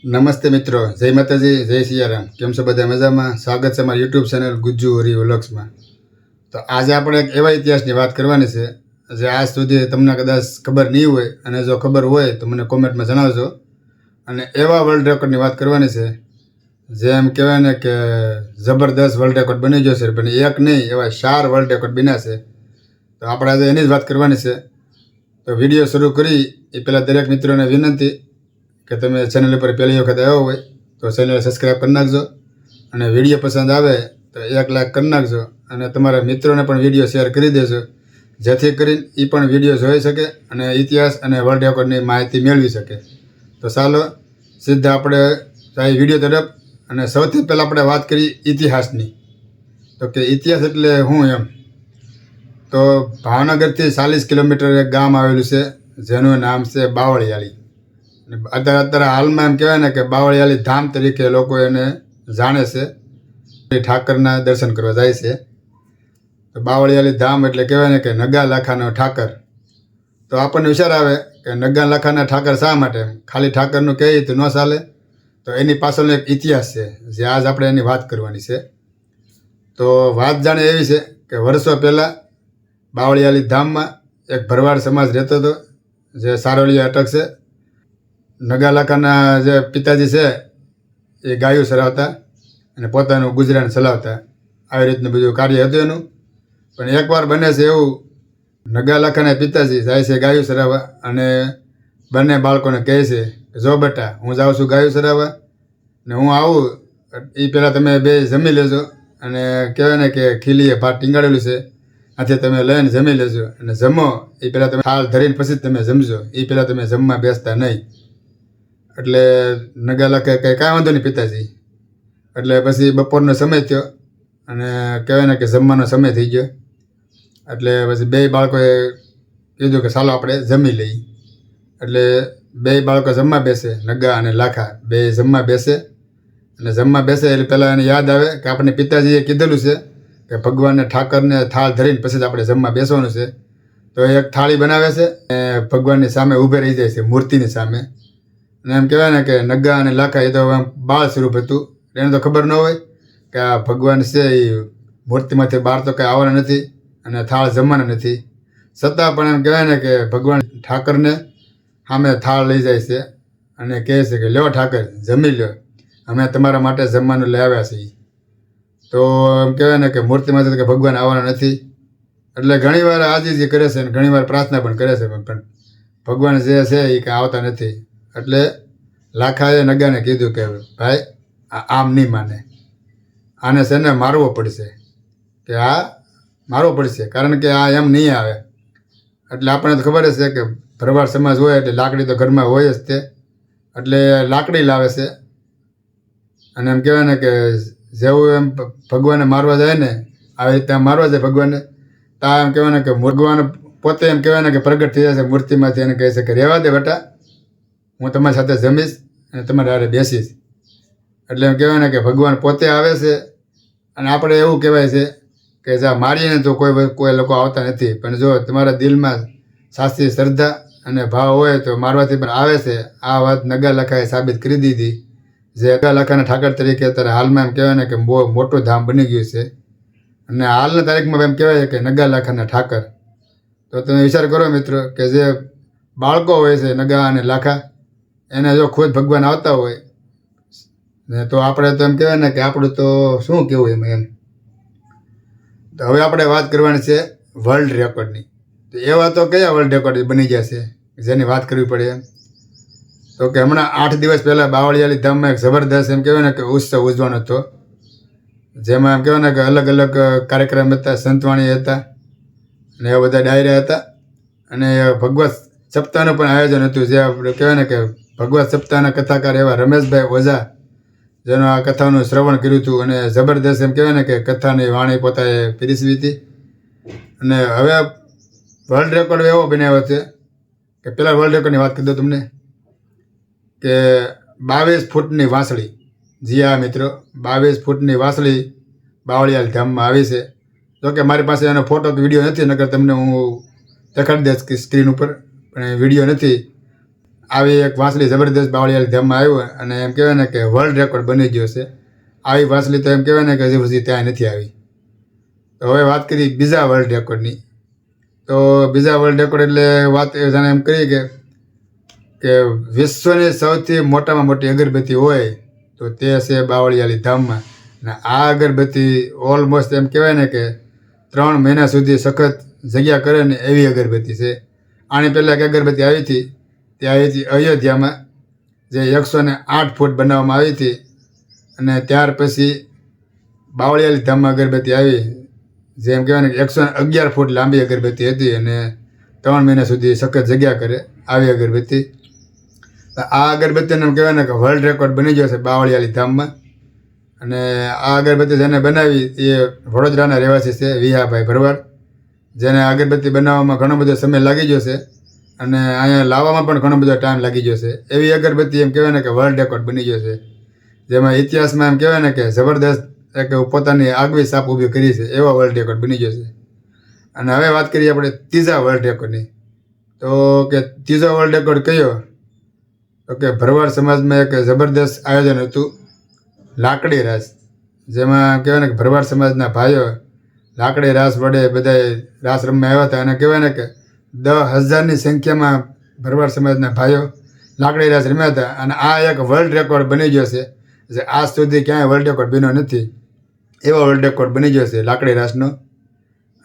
નમસ્તે મિત્રો, જય માતાજી, જય સિયારામ. કેમ છો બધા? મજામાં? સ્વાગત છે મારી યુટ્યુબ ચેનલ ગુજ્જુ હરી વ્લોગ્સમાં. તો આજે આપણે એક એવા ઇતિહાસની વાત કરવાની છે જે આજ સુધી તમને કદાચ ખબર નહીં હોય, અને જો ખબર હોય તો મને કોમેન્ટમાં જણાવજો. અને એવા વર્લ્ડ રેકોર્ડની વાત કરવાની છે જેમ કહેવાય ને કે જબરદસ્ત વર્લ્ડ રેકોર્ડ બની ગયો છે, પણ એક નહીં, એવા 4 વર્લ્ડ રેકોર્ડ બન્યા છે. તો આપણે આજે એની જ વાત કરવાની છે. તો વિડીયો શરૂ કરી એ પહેલાં દરેક મિત્રોને વિનંતી કે તમે ચેનલ ઉપર પહેલી વખત આવ્યો હોય તો ચેનલ સબસ્ક્રાઈબ કરી નાખજો, અને વિડીયો પસંદ આવે તો 1 લાઈક કરી નાખજો, અને તમારા મિત્રોને પણ વિડીયો શેર કરી દેજો, જેથી કરીને એ પણ વિડીયો જોઈ શકે અને ઇતિહાસ અને વર્લ્ડ રેકોર્ડની માહિતી મેળવી શકે. તો ચાલો સીધા આપણે જાય વિડીયો તરફ. અને સૌથી પહેલાં આપણે વાત કરી ઇતિહાસની. તો કે ઇતિહાસ એટલે શું એમ? તો ભાવનગરથી 40 કિલોમીટર એક ગામ આવેલું છે જેનું નામ છે બાવળિયાળી. અત્યારે હાલમાં એમ કહેવાય ને કે બાવળિયાળી ધામ તરીકે લોકો એને જાણે છે. ઠાકરના દર્શન કરવા જાય છે. તો બાવળિયાળી ધામ એટલે કહેવાય ને કે નગા લાખાનો ઠાકર. તો આપણને વિચાર આવે કે નગા લાખાના ઠાકર શા માટે? ખાલી ઠાકરનું કહીએ તો ન ચાલે. તો એની પાછળનો એક ઇતિહાસ છે જે આજ આપણે એની વાત કરવાની છે. તો વાત જાણે એવી છે કે વર્ષો પહેલાં બાવળિયાળી ધામમાં એક ભરવાડ સમાજ રહેતો હતો જે સારોલિયા અટક છે. નગા લાખાના જે પિતાજી છે એ ગાયો ચરાવતા અને પોતાનું ગુજરાન ચલાવતા. આવી રીતનું બીજું કાર્ય હતું એનું. પણ એકવાર બને છે એવું, નગા લાખાના પિતાજી જાય છે ગાયો ચરાવવા, અને બંને બાળકોને કહે છે કે જો બેટા, હું જાઉં છું ગાયો ચરાવવા ને હું આવું એ પહેલાં તમે બે જમી લેજો. અને કહેવાય ને કે ખીલીએ ભાત ટીંગાડેલું છે, આથી તમે લઈને જમી લેજો, અને જમો એ પહેલાં તમે થાળ ધરીને પછી તમે જમજો, એ પહેલાં તમે જમવા બેસતા નહીં. એટલે નગા લાખે કંઈ કાંઈ વાંધો નહીં પિતાજી. એટલે પછી બપોરનો સમય થયો અને કહેવાય ને કે જમવાનો સમય થઈ ગયો. એટલે પછી બે બાળકોએ કીધું કે ચાલો આપણે જમી લઈએ. એટલે બે બાળકો જમવા બેસે, નગા અને લાખા બે જમવા બેસે. અને જમવા બેસે એટલે પહેલાં એને યાદ આવે કે આપણે પિતાજીએ કીધેલું છે કે ભગવાનને ઠાકરને થાળ ધરીને પછી જ આપણે જમવા બેસવાનું છે. તો એક થાળી બનાવે છે અને ભગવાનની સામે ઊભે રહી જાય છે, મૂર્તિની સામે. અને એમ કહેવાય ને કે નગા અને લાખા એ તો આમ બાળ સ્વરૂપ હતું. એને તો ખબર ન હોય કે આ ભગવાન છે એ મૂર્તિમાંથી બહાર તો કંઈ આવવાના નથી અને થાળ જમવાના નથી. છતાં પણ એમ કહેવાય ને કે ભગવાન ઠાકરને સામે થાળ લઈ જાય છે અને કહે છે કે લ્યો ઠાકર, જમી લ્યો, અમે તમારા માટે જમવાનું લઈ આવ્યા છીએ. તો એમ કહેવાય ને કે મૂર્તિમાંથી કે ભગવાન આવવાના નથી. એટલે ઘણીવાર આજીજી કરે છે અને ઘણીવાર પ્રાર્થના પણ કરે છે, પણ ભગવાન જે છે એ કંઈ આવતા નથી. એટલે લાખાએ નગાને કીધું કે ભાઈ, આમ નહીં માને, આને છે ને મારવો પડશે, કે આ મારવો પડશે, કારણ કે આ એમ નહીં આવે. એટલે આપણને તો ખબર જ છે કે ભરવાડ સમાજ હોય એટલે લાકડી તો ઘરમાં હોય જ તે. એટલે લાકડી લાવે છે અને એમ કહેવાય ને કે જેવું એમ ભગવાનને મારવા જાય ને, આવી રીતે મારવા જાય ભગવાનને, ત્યાં એમ કહેવાય ને કે ભગવાન પોતે એમ કહેવાય ને કે પ્રગટ થઈ જાય છે મૂર્તિમાંથી. એને કહે છે કે રહેવા દે બેટા, હું તમારી સાથે જમીશ અને તમારી હારે બેસીશ. એટલે એમ કહેવાય ને કે ભગવાન પોતે આવે છે. અને આપણે એવું કહેવાય છે કે જ્યાં મારીને તો કોઈ લોકો આવતા નથી, પણ જો તમારા દિલમાં સાચી શ્રદ્ધા અને ભાવ હોય તો મારવાથી પણ આવે છે. આ વાત નગા લાખાએ સાબિત કરી દીધી. જે નગા લાખાના ઠાકર તરીકે અત્યારે હાલમાં એમ કહેવાય ને કે બહુ મોટું ધામ બની ગયું છે. અને હાલના તારીખમાં એમ કહેવાય કે નગા લાખાના ઠાકર. તો તમે વિચાર કરો મિત્રો કે જે બાળકો હોય છે નગા અને લાખા, એને જો ખુદ ભગવાન આવતા હોય ને તો આપણે તો એમ કહેવાય ને કે આપણું તો શું કહેવું એમ. તો હવે આપણે વાત કરવાની છે વર્લ્ડ રેકોર્ડની. તો એવા તો કયા વર્લ્ડ રેકોર્ડ બની ગયા છે જેની વાત કરવી પડે એમ? તો કે હમણાં 8 દિવસ પહેલાં બાવળિયાળી ધામમાં એક જબરદસ્ત એમ કહેવાય ને કે ઉત્સવ ઉજવાનો હતો, જેમાં એમ કહેવાય ને કે અલગ અલગ કાર્યક્રમ હતા, સંતવાણી હતા અને એવા બધા ડાયરા હતા. અને ભગવત સપ્તાહનું પણ આયોજન હતું, જે આપણે કહેવાય ને કે ભગવત સપ્તાહના કથાકાર એવા રમેશભાઈ ઓઝા, જેનો આ કથાનું શ્રવણ કર્યું હતું. અને જબરદસ્ત એમ કહેવાય ને કે કથાની વાણી પોતાએ પીરસવી હતી. અને હવે વર્લ્ડ રેકોર્ડ એવો બનાવ્યો છે કે પહેલાં વર્લ્ડ રેકોર્ડની વાત કરી દઉં તમને કે 22 ફૂટની વાંસળી. જી હા મિત્રો, 22 ફૂટની વાંસળી બાવળિયાળી ધામમાં આવી છે. જોકે મારી પાસે એનો ફોટો કે વિડીયો નથી, નકર તમને હું દેખાડી દઈશ સ્ક્રીન ઉપર, પણ વિડીયો નથી. આવી એક વાંસળી જબરદસ્ત બાવળિયાળી ધામમાં આવ્યો અને એમ કહેવાય ને કે વર્લ્ડ રેકોર્ડ બની ગયો છે. આવી વાંસળી તો એમ કહેવાય ને કે હજી સુધી ત્યાં નથી આવી. તો હવે વાત કરી બીજા વર્લ્ડ રેકોર્ડની. તો બીજા વર્લ્ડ રેકોર્ડ એટલે વાત જાણે એમ કરીએ કે વિશ્વની સૌથી મોટામાં મોટી અગરબત્તી હોય તો તે છે બાવળિયાળી ધામમાં. અને આ અગરબત્તી ઓલમોસ્ટ એમ કહેવાય ને કે 3 મહિના સુધી સખત જગ્યા કરે ને એવી અગરબત્તી છે. આની પહેલાં એક અગરબત્તી આવી હતી, તે આવી હતી અયોધ્યામાં, જે 108 ફૂટ બનાવવામાં આવી હતી. અને ત્યાર પછી બાવળિયાળી ધામમાં અગરબત્તી આવી, જેમ કહેવાય ને 111 ફૂટ લાંબી અગરબત્તી હતી અને 3 મહિના સુધી સખત જગ્યા કરે આવી અગરબત્તી. આ અગરબત્તીને એમ કહેવાય ને કે વર્લ્ડ રેકોર્ડ બની ગયો છે બાવળિયાળી ધામમાં. અને આ અગરબત્તી જેને બનાવી એ વડોદરાના રહેવાસી છે વિહાભાઈ ભરવાડ, જેને અગરબત્તી બનાવવામાં ઘણો બધો સમય લાગી ગયો છે અને અહીંયા લાવવામાં પણ ઘણો બધો ટાઈમ લાગી ગયો છે. એવી અગરબત્તી એમ કહેવાય ને કે વર્લ્ડ રેકોર્ડ બની ગયો છે, જેમાં ઇતિહાસમાં એમ કહેવાય ને કે જબરદસ્ત એક પોતાની આગવી છાપ ઊભી કરી છે એવો વર્લ્ડ રેકોર્ડ બની ગયો છે. અને હવે વાત કરીએ આપણે ત્રીજા વર્લ્ડ રેકોર્ડની. તો કે ત્રીજો વર્લ્ડ રેકોર્ડ કયો? તો કે ભરવાડ સમાજમાં એક જબરદસ્ત આયોજન હતું, લાકડી રાસ. જેમાં કહેવાય ને કે ભરવાડ સમાજના ભાઈઓ લાકડી રાસ વડે બધા રાસ રમવા આવ્યા હતા. અને કહેવાય ને કે 10,000ની સંખ્યામાં ભરવાડ સમાજના ભાઈઓ લાકડી રાસ રમ્યા હતા. અને આ એક વર્લ્ડ રેકોર્ડ બની ગયો છે, જે આજ સુધી ક્યાંય વર્લ્ડ રેકોર્ડ બન્યો નથી એવો વર્લ્ડ રેકોર્ડ બની ગયો છે લાકડી રાસનો.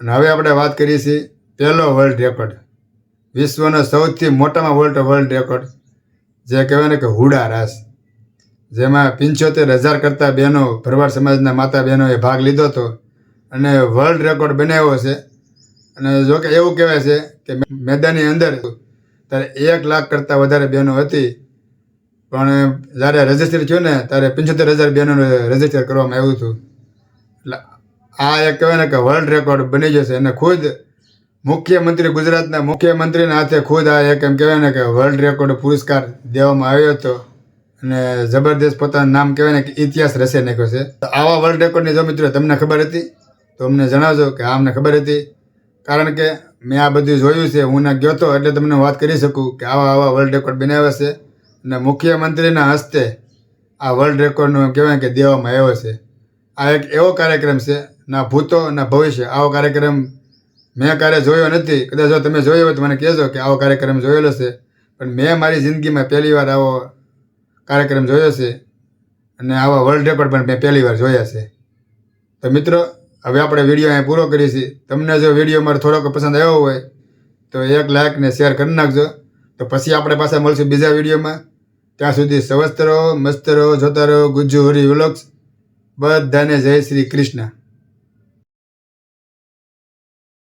અને હવે આપણે વાત કરીએ છીએ પહેલો વર્લ્ડ રેકોર્ડ, વિશ્વનો સૌથી મોટામાં મોટો વર્લ્ડ રેકોર્ડ, જે કહેવાય ને કે હુડા રાસ. જેમાં 75,000 કરતાં બહેનો ભરવાડ સમાજના માતા બહેનોએ ભાગ લીધો હતો અને વર્લ્ડ રેકોર્ડ બનાવ્યો છે. અને જોકે એવું કહેવાય છે કે મેદાનની અંદર ત્યારે 1 લાખ કરતાં વધારે બહેનો હતી, પણ જ્યારે રજીસ્ટર થયું ને ત્યારે 75,000 બહેનોને રજીસ્ટર કરવામાં આવ્યું હતું. એટલે આ એક કહેવાય ને કે વર્લ્ડ રેકોર્ડ બની જશે. અને ખુદ મુખ્યમંત્રી, ગુજરાતના મુખ્યમંત્રીના હાથે ખુદ આ એક એમ કહેવાય ને કે વર્લ્ડ રેકોર્ડ પુરસ્કાર દેવામાં આવ્યો હતો. અને જબરદસ્ત પોતાનું નામ કહેવાય ને કે ઇતિહાસ રચી નાખ્યો છે. તો આવા વર્લ્ડ રેકોર્ડની જો મિત્રો તમને ખબર હતી તો અમને જણાવજો કે આ અમને ખબર હતી, કારણ કે મેં આ બધું જોયું છે, હું ના ગયો હતો એટલે તમને વાત કરી શકું કે આવા વર્લ્ડ રેકોર્ડ બનાવ્યા છે. અને મુખ્યમંત્રીના હસ્તે આ વર્લ્ડ રેકોર્ડનું કહેવાય કે દેવામાં આવ્યો છે. આ એક એવો કાર્યક્રમ છે, ના ભૂતો ના ભવિષ્ય. આવો કાર્યક્રમ મેં ક્યારે જોયો નથી. કદાચ જો તમે જોયો હોય તો મને કહેજો કે આવો કાર્યક્રમ જોયેલો છે, પણ મેં મારી જિંદગીમાં પહેલી વાર આવો કાર્યક્રમ જોયો છે. અને આવા વર્લ્ડ રેકોર્ડ પણ મેં પહેલી વાર જોયા છે. તો મિત્રો, હવે આપણે વિડીયો અહીંયા પૂરો કરીએ છીએ. તમને જો વિડીયો મારો થોડોક પસંદ આવ્યો હોય તો એક લાઇક ને શેર કરી નાખજો. તો પછી આપણે પાછા મળશું બીજા વિડીયોમાં. ત્યાં સુધી સ્વસ્થ રહો, મસ્ત રહો, જોતા રહો ગુજ્જુ હોરી વ્લોગ્સ. બધાને જય શ્રી કૃષ્ણ.